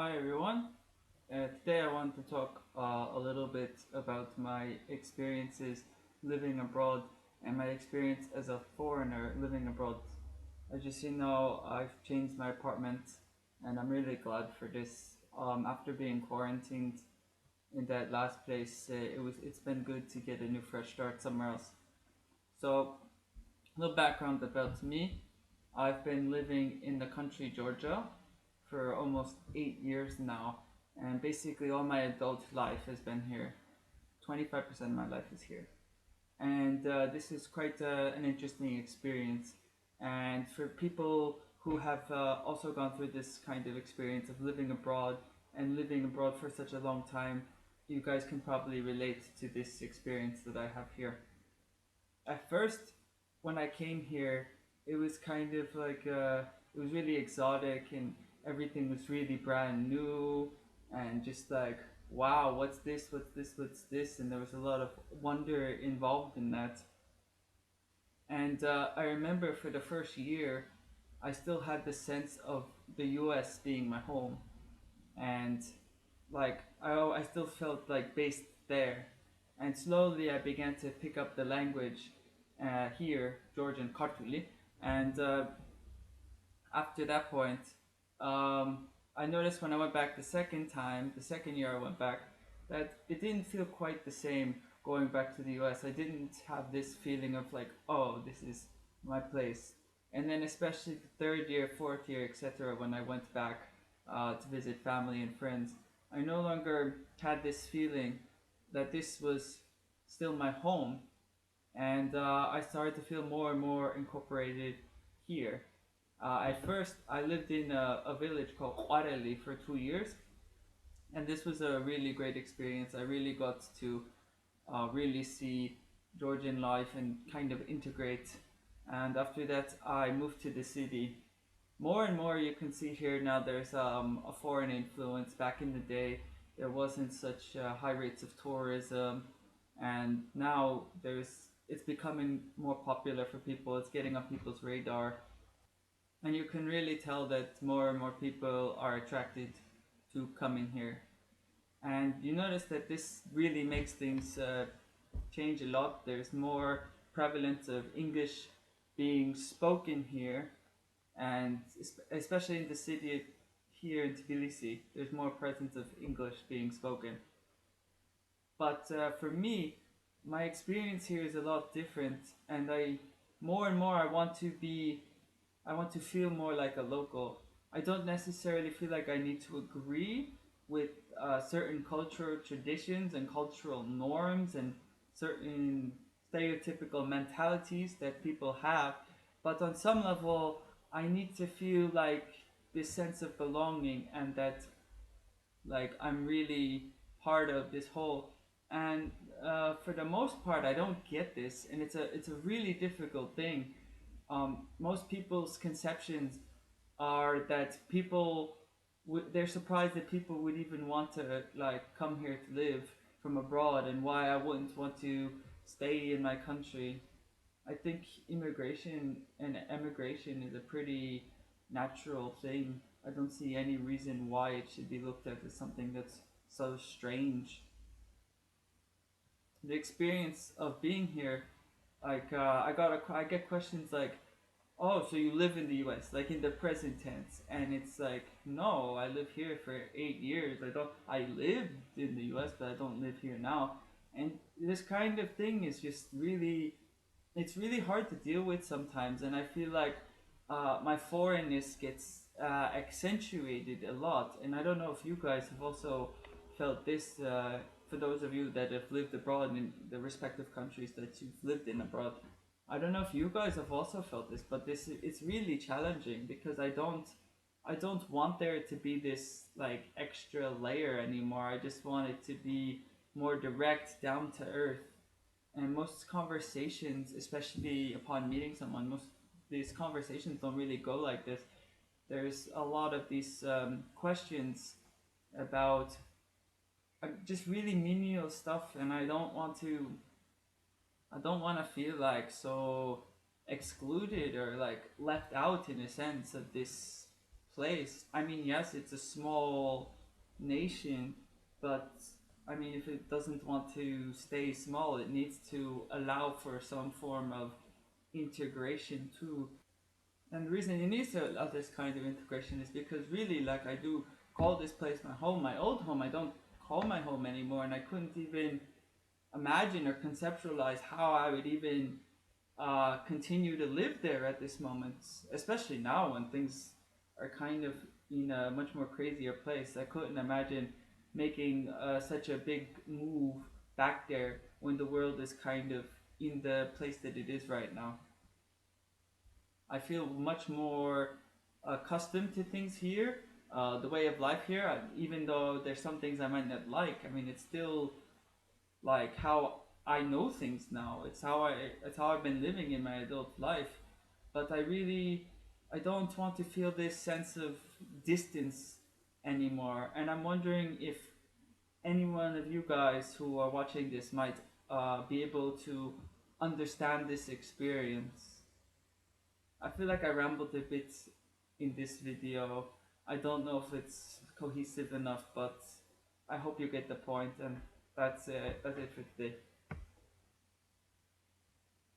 Hi everyone. Today I want to talk a little bit about my experiences living abroad and my experience as a foreigner living abroad. As you know, I've changed my apartment and I'm really glad for this. After being quarantined in that last place, it's been good to get a new fresh start somewhere else. So, a little background about me. I've been living in the country Georgia for almost 8 years now, and basically all my adult life has been here. 25% of my life is here, and this is quite an interesting experience. And for people who have also gone through this kind of experience of living abroad and living abroad for such a long time, you guys can probably relate to this experience that I have here. At first, when I came here, it was kind of like it was really exotic and everything was really brand new and just like wow, what's this? What's this? What's this? And there was a lot of wonder involved in that. And I remember for the first year, I still had the sense of the U.S. being my home, and like I still felt like based there. And slowly I began to pick up the language here, Georgian Kartuli, and after that point, I noticed when I went back the second time, the second year I went back, that it didn't feel quite the same going back to the US. I didn't have this feeling of like, oh, this is my place. And then, especially the third year, fourth year, etc., when I went back to visit family and friends, I no longer had this feeling that this was still my home. And I started to feel more and more incorporated here. At first, I lived in a village called Huareli for 2 years, and this was a really great experience. I really got to really see Georgian life and kind of integrate. And after that, I moved to the city. More and more, you can see here now there's a foreign influence. Back in the day, there wasn't such high rates of tourism, and now it's becoming more popular for people. It's getting on people's radar, and you can really tell that more and more people are attracted to coming here. And you notice that this really makes things change a lot. There's more prevalence of English being spoken here, and especially in the city here in Tbilisi, there's more presence of English being spoken. But for me, my experience here is a lot different, and more and more I want to feel more like a local. I don't necessarily feel like I need to agree with certain cultural traditions and cultural norms and certain stereotypical mentalities that people have, but on some level, I need to feel like this sense of belonging and that like I'm really part of this whole. And for the most part, I don't get this, and it's a really difficult thing. Most people's conceptions are that they're surprised that people would even want to like come here to live from abroad, and why I wouldn't want to stay in my country. I think immigration and emigration is a pretty natural thing. I don't see any reason why it should be looked at as something that's so strange. The experience of being here, like I get questions like, "Oh, so you live in the U.S. like in the present tense?" And it's like, "No, I live here for 8 years. I lived in the U.S., but I don't live here now." And this kind of thing is just really it's really hard to deal with sometimes, and I feel like my foreignness gets accentuated a lot. And I don't know if you guys have also felt this. For those of you that have lived abroad in the respective countries that you've lived in abroad, I don't know if you guys have also felt this, but this it's really challenging because I don't want there to be this like extra layer anymore. I just want it to be more direct, down to earth. And most conversations, especially upon meeting someone, most these conversations don't really go like this. There's a lot of these questions about just really menial stuff, and I don't want to feel like so excluded or like left out in a sense of this place. I mean, yes, it's a small nation, but I mean, if it doesn't want to stay small, it needs to allow for some form of integration too. And the reason it needs to allow this kind of integration is because really, like, I do call this place my home, my old home. I don't call my home anymore, and I couldn't even imagine or conceptualize how I would even continue to live there at this moment, especially now when things are kind of in a much more crazier place. I couldn't imagine making such a big move back there when the world is kind of in the place that it is right now. I feel much more accustomed to things here. The way of life here, even though there's some things I might not like, I mean, it's still like how I know things now. It's how I've been living in my adult life. But I don't want to feel this sense of distance anymore. And I'm wondering if any one of you guys who are watching this might be able to understand this experience. I feel like I rambled a bit in this video. I don't know if it's cohesive enough, but I hope you get the point, and that's it for today.